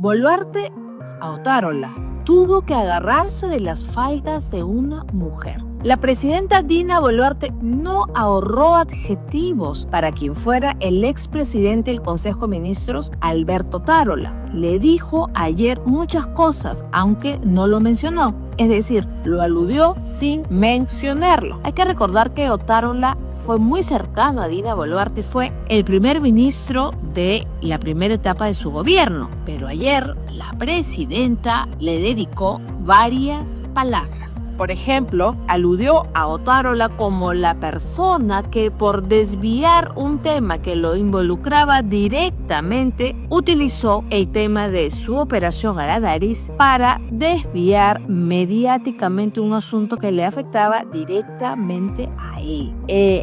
Boluarte a Otárola tuvo que agarrarse de las faldas de una mujer. La presidenta Dina Boluarte no ahorró adjetivos para quien fuera el expresidente del Consejo de Ministros, Alberto Otárola. Le dijo ayer muchas cosas, aunque no lo mencionó. Es decir, lo aludió sin mencionarlo. Hay que recordar que Otárola fue muy cercano a Dina Boluarte, fue el primer ministro de la primera etapa de su gobierno. Pero ayer la presidenta le dedicó varias palabras. Por ejemplo, aludió a Otárola como la persona que por desviar un tema que lo involucraba directamente, utilizó el tema de su operación a la nariz para desviar mediáticamente un asunto que le afectaba directamente a él.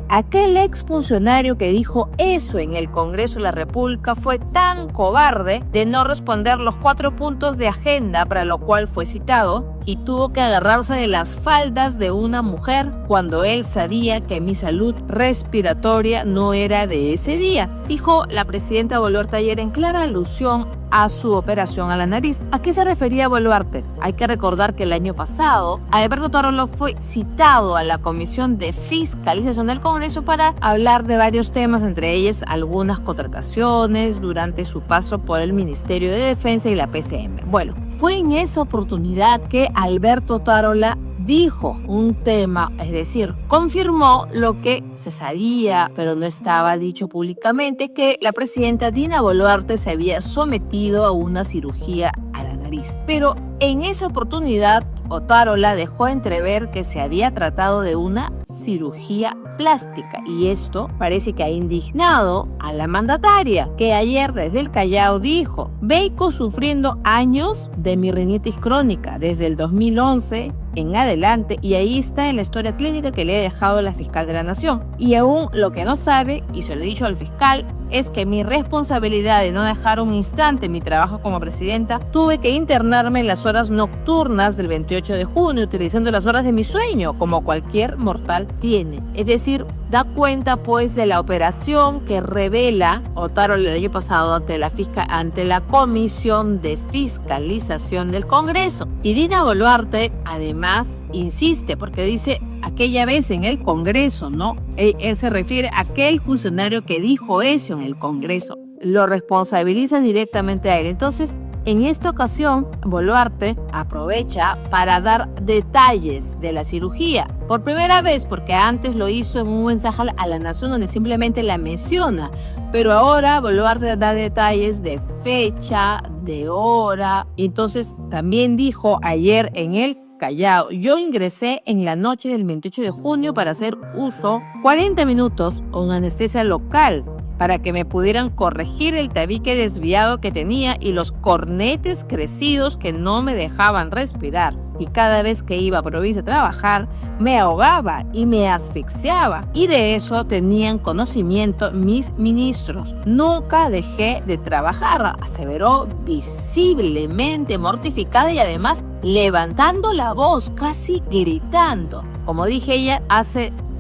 Aquel exfuncionario que dijo eso en el Congreso de la República fue tan cobarde de no responder los 4 puntos de agenda para lo cual fue citado y tuvo que agarrarse de las faldas de una mujer cuando él sabía que mi salud respiratoria no era de ese día, dijo la presidenta Boluarte ayer en clara alusión a su operación a la nariz. ¿A qué se refería Boluarte? Hay que recordar que el año pasado Alberto Otárola fue citado a la Comisión de Fiscalización del Congreso para hablar de varios temas, entre ellas algunas contrataciones durante su paso por el Ministerio de Defensa y la PCM. Bueno, fue en esa oportunidad que Alberto Otárola dijo un tema, es decir, confirmó lo que se sabía, pero no estaba dicho públicamente, que la presidenta Dina Boluarte se había sometido a una cirugía a la nariz. Pero en esa oportunidad, Otárola dejó entrever que se había tratado de una cirugía plástica y esto parece que ha indignado a la mandataria, que ayer desde el Callao dijo: vengo sufriendo años de mi rinitis crónica desde el 2011 en adelante y ahí está en la historia clínica que le he dejado a la fiscal de la Nación. Y aún lo que no sabe, y se lo he dicho al fiscal, es que mi responsabilidad de no dejar un instante mi trabajo como presidenta, tuve que internarme en las horas nocturnas del 28 de junio utilizando las horas de mi sueño, como cualquier mortal tiene. Es decir, da cuenta pues de la operación que revela Otárola el año pasado ante la Comisión de Fiscalización del Congreso. Y Dina Boluarte además insiste porque dice aquella vez en el Congreso, ¿no? Él se refiere a aquel funcionario que dijo eso en el Congreso. Lo responsabiliza directamente a él. Entonces, en esta ocasión, Boluarte aprovecha para dar detalles de la cirugía. Por primera vez, porque antes lo hizo en un mensaje a la Nación donde simplemente la menciona. Pero ahora Boluarte da detalles de fecha, de hora. Entonces, también dijo ayer en el Callao: yo ingresé en la noche del 28 de junio para hacer uso 40 minutos con anestesia local para que me pudieran corregir el tabique desviado que tenía y los cornetes crecidos que no me dejaban respirar. Y cada vez que iba a provincia a trabajar, me ahogaba y me asfixiaba. Y de eso tenían conocimiento mis ministros. Nunca dejé de trabajar, aseveró visiblemente mortificada y además levantando la voz, casi gritando. Como dije, ella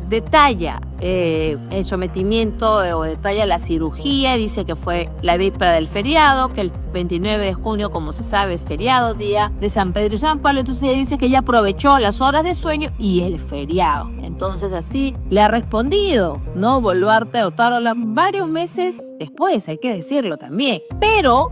detalla el sometimiento o detalla la cirugía, dice que fue la víspera del feriado, que el 29 de junio, como se sabe, es feriado, día de San Pedro y San Pablo. Entonces ella dice que ella aprovechó las horas de sueño y el feriado. Entonces así le ha respondido, ¿no? Boluarte a Otárola varios meses después, hay que decirlo también. Pero,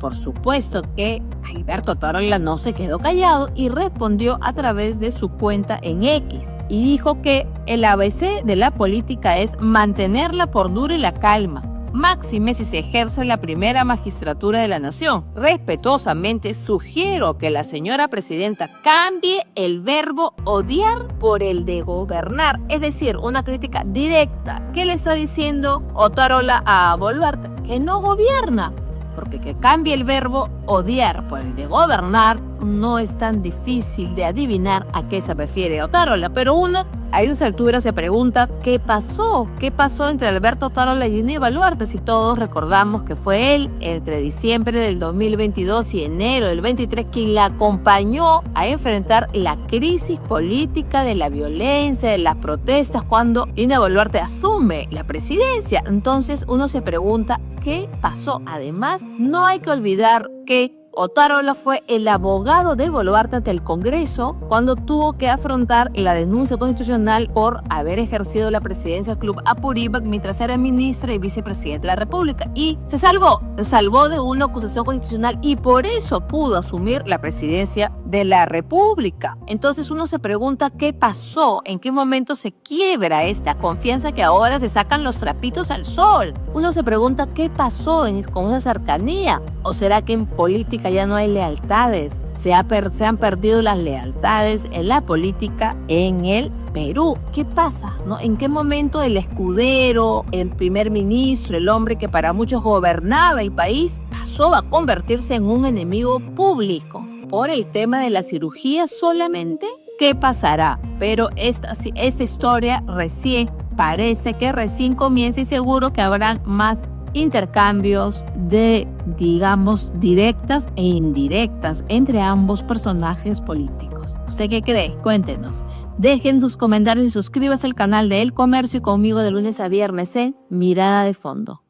por supuesto que Alberto Otárola no se quedó callado y respondió a través de su cuenta en X y dijo que el ABC de la política es mantenerla por dura y la calma, máxime si se ejerce la primera magistratura de la nación. Respetuosamente sugiero que la señora presidenta cambie el verbo odiar por el de gobernar, es decir, una crítica directa. ¿Qué le está diciendo Otárola a Boluarte? Que no gobierna. Porque que cambie el verbo odiar por el de gobernar no es tan difícil de adivinar a qué se refiere Otárola, pero uno A esas alturas se pregunta, ¿qué pasó? ¿Qué pasó entre Alberto Otárola y Dina Boluarte? Si todos recordamos que fue él, entre diciembre del 2022 y enero del 23, quien la acompañó a enfrentar la crisis política de la violencia, de las protestas, cuando Dina Boluarte asume la presidencia. Entonces uno se pregunta, ¿qué pasó? Además, no hay que olvidar que Otárola fue el abogado de Boluarte ante el Congreso cuando tuvo que afrontar la denuncia constitucional por haber ejercido la presidencia del Club Apurímac mientras era ministra y vicepresidente de la República. Y se salvó de una acusación constitucional y por eso pudo asumir la presidencia de la República. Entonces uno se pregunta qué pasó, en qué momento se quiebra esta confianza que ahora se sacan los trapitos al sol. Uno se pregunta qué pasó con esa cercanía. ¿O será que en política ya no hay lealtades? Se han perdido las lealtades en la política en el Perú. ¿Qué pasa? ¿No? ¿En qué momento el escudero, el primer ministro, el hombre que para muchos gobernaba el país, pasó a convertirse en un enemigo público? ¿Por el tema de la cirugía solamente? ¿Qué pasará? Pero esta historia parece que recién comienza y seguro que habrán más intercambios de, digamos, directas e indirectas entre ambos personajes políticos. ¿Usted qué cree? Cuéntenos. Dejen sus comentarios y suscríbase al canal de El Comercio conmigo de lunes a viernes en Mirada de Fondo.